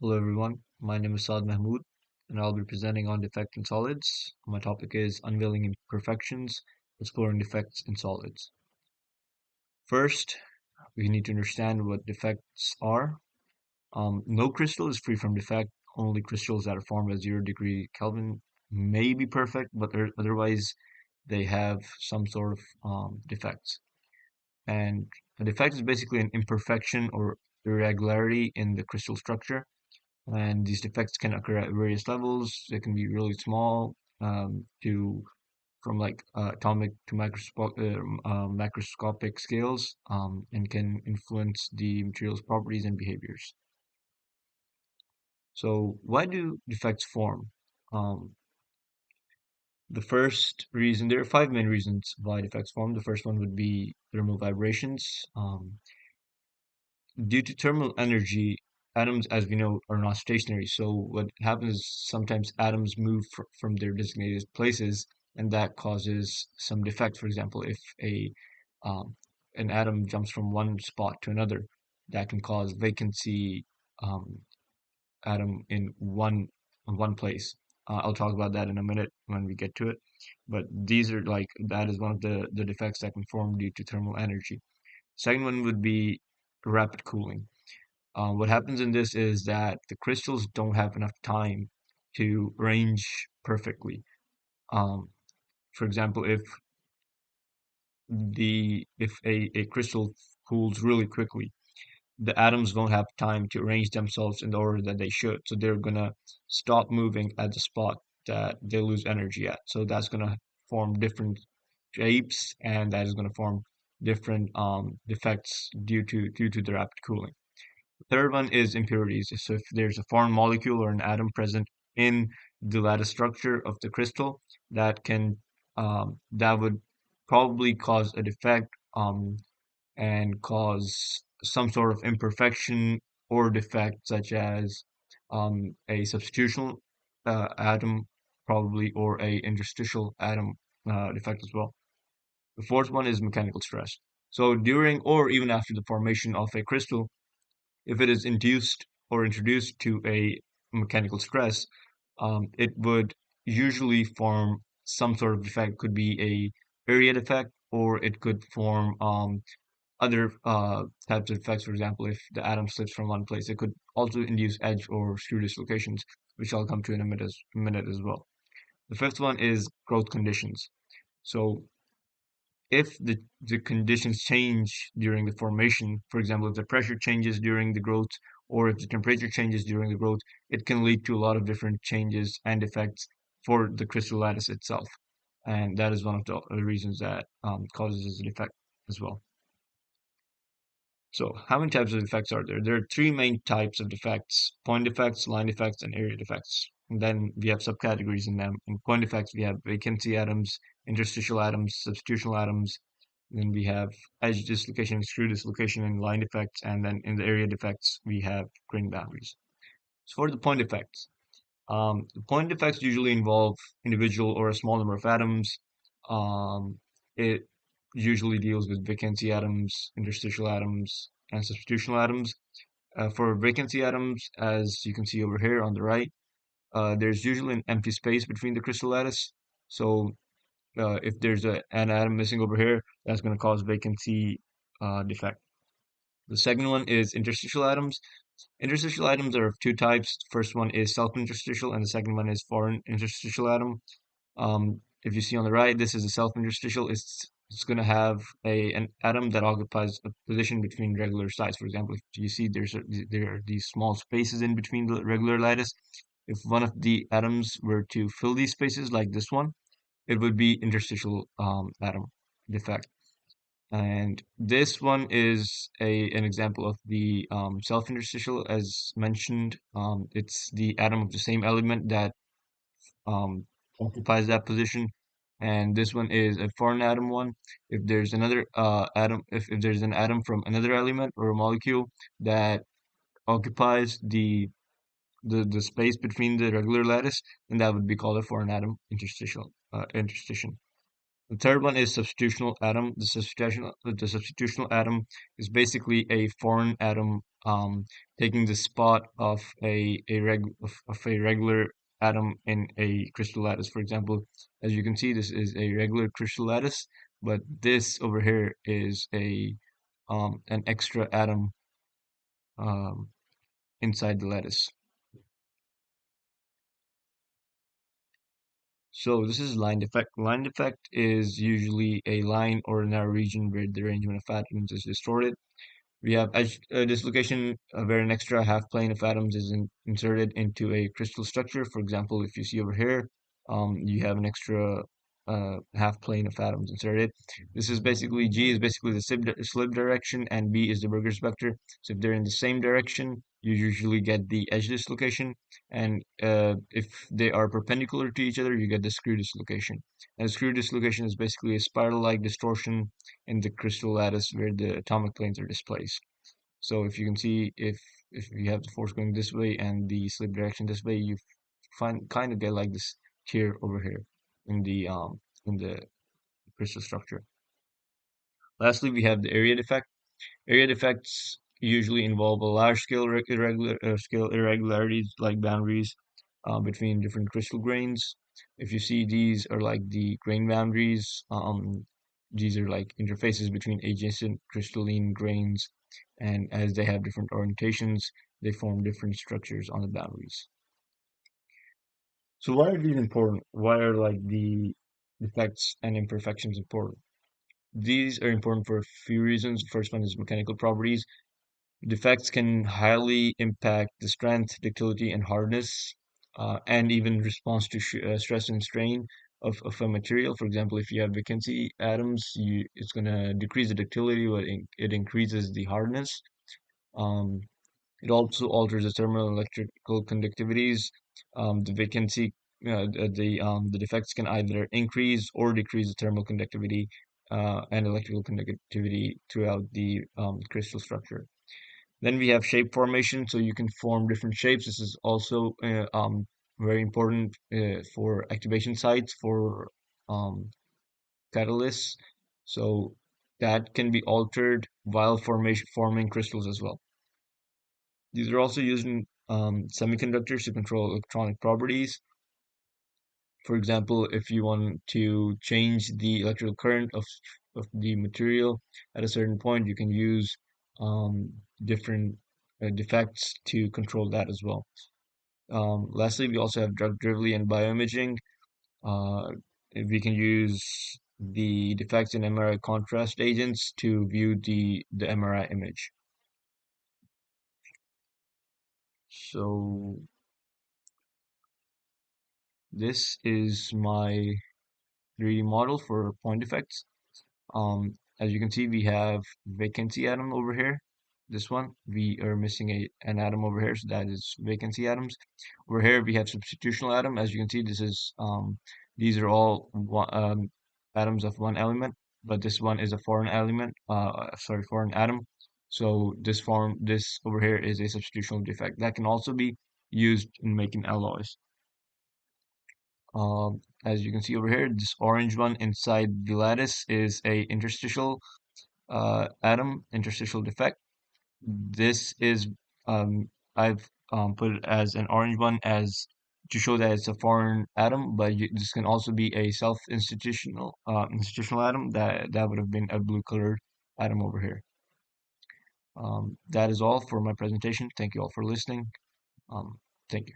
Hello everyone, my name is Saad Mahmood and I'll be presenting on defect in solids. My topic is unveiling imperfections, exploring defects in solids. First, we need to understand what defects are. No crystal is free from defect. Only crystals that are formed at 0 degree Kelvin may be perfect, but otherwise they have some sort of defects. And a defect is basically an imperfection or irregularity in the crystal structure. And these defects can occur at various levels. They can be really small, to from like atomic to macroscopic scales, and can influence the material's properties and behaviors. So, why do defects form? Um, the first reason, there are five main reasons why defects form. The first one would be thermal vibrations. Due to thermal energy, atoms, as we know, are not stationary. So what happens is sometimes atoms move from their designated places, and that causes some defect. For example, if a an atom jumps from one spot to another, that can cause vacancy um, atom in one place. I'll talk about that in a minute when we get to it. But these are like that is one of the defects that can form due to thermal energy. Second one would be rapid cooling. What happens in this is that the crystals don't have enough time to arrange perfectly. Um, for example, if a crystal cools really quickly, the atoms won't have time to arrange themselves in the order that they should. So they're gonna stop moving at the spot that they lose energy at. So that's gonna form different shapes, and that is gonna form different defects due to the rapid cooling. Third one is impurities. So if there's a foreign molecule or an atom present in the lattice structure of the crystal, that can that would probably cause a defect, and cause some sort of imperfection or defect, such as a substitutional atom, probably, or a interstitial atom defect as well. The fourth one is mechanical stress. So during or even after the formation of a crystal, if it is induced or introduced to a mechanical stress, it would usually form some sort of defect. Could be a area defect, or it could form other types of effects. For example, if the atom slips from one place, it could also induce edge or screw dislocations, which I'll come to in a minute as well. The fifth one is growth conditions. So if the conditions change during the formation, for example, if the pressure changes during the growth or if the temperature changes during the growth, it can lead to a lot of different changes and effects for the crystal lattice itself. And that is one of the reasons that causes this defect as well. So how many types of defects are there? There are three main types of defects: point defects, line defects, and area defects. And then we have subcategories in them. In point defects, we have vacancy atoms, interstitial atoms, substitutional atoms. Then we have edge dislocation, screw dislocation, and line defects. And then in the area defects, we have grain boundaries. So for the point defects, the point defects usually involve individual or a small number of atoms. It usually deals with vacancy atoms, interstitial atoms, and substitutional atoms. For vacancy atoms, as you can see over here on the right, there's usually an empty space between the crystal lattice. So if there's an atom missing over here, that's going to cause vacancy defect. The second one is interstitial atoms. Interstitial atoms are of two types. The first one is self-interstitial, and the second one is foreign interstitial atom. If you see on the right, this is a self-interstitial. It's going to have an atom that occupies a position between regular sites. For example, if you see there are these small spaces in between the regular lattice. If one of the atoms were to fill these spaces, like this one, it would be interstitial atom defect. And this one is an example of the self-interstitial, as mentioned. It's the atom of the same element that um, occupies that position. And this one is a foreign atom one. If there's another atom, if there's an atom from another element or a molecule that occupies the space between the regular lattice, then that would be called a foreign atom interstitial interstition. The third one is substitutional atom. The substitutional atom is basically a foreign atom taking the spot of of a regular atom in a crystal lattice. For example, as you can see, this is a regular crystal lattice, but this over here is a an extra atom um, inside the lattice. So this is line defect. Line defect is usually a line or a narrow region where the arrangement of atoms is distorted. We have dislocation where an extra half plane of atoms is inserted into a crystal structure. For example, if you see over here, you have an extra half plane of atoms inserted. This is basically G is basically the slip direction, and B is the Burgers vector. So if they're in the same direction, you usually get the edge dislocation, and if they are perpendicular to each other, you get the screw dislocation. And screw dislocation is basically a spiral-like distortion in the crystal lattice where the atomic planes are displaced. So if you can see, if you have the force going this way and the slip direction this way, you find kind of get like this tear over here in the crystal structure. Lastly, we have the area defect. Area defects usually involve a large scale irregularities like boundaries between different crystal grains. If you see, these are like the grain boundaries. These are like interfaces between adjacent crystalline grains, and as they have different orientations, they form different structures on the boundaries. So why are these important? Why are like the defects and imperfections important? These are important for a few reasons. The first one is mechanical properties. Defects can highly impact the strength, ductility, and hardness, and even response to stress and strain of a material. For example, if you have vacancy atoms, it's going to decrease the ductility, but it increases the hardness. Um, it also alters the thermal and electrical conductivities. The vacancy, the defects can either increase or decrease the thermal conductivity and electrical conductivity throughout the crystal structure. Then we have shape formation, so you can form different shapes. This is also very important for activation sites for um, catalysts. So that can be altered while forming crystals as well. These are also used in semiconductors to control electronic properties. For example, if you want to change the electrical current of the material at a certain point, you can use different defects to control that as well. Lastly, we also have drug delivery and bioimaging. Uh, we can use the defects in MRI contrast agents to view the MRI image. So this is my 3D model for point defects. As you can see, we have vacancy atom over here. This one, we are missing an atom over here, so that is vacancy atoms. Over here, we have substitutional atom. As you can see, these are all atoms of one element, but this one is a foreign element. Sorry, foreign atom. So this over here is a substitutional defect that can also be used in making alloys. As you can see over here, this orange one inside the lattice is a interstitial defect. This is I've put it as an orange one as to show that it's a foreign atom, but this can also be a institutional atom that would have been a blue colored atom over here. That is all for my presentation. Thank you all for listening. Um, thank you.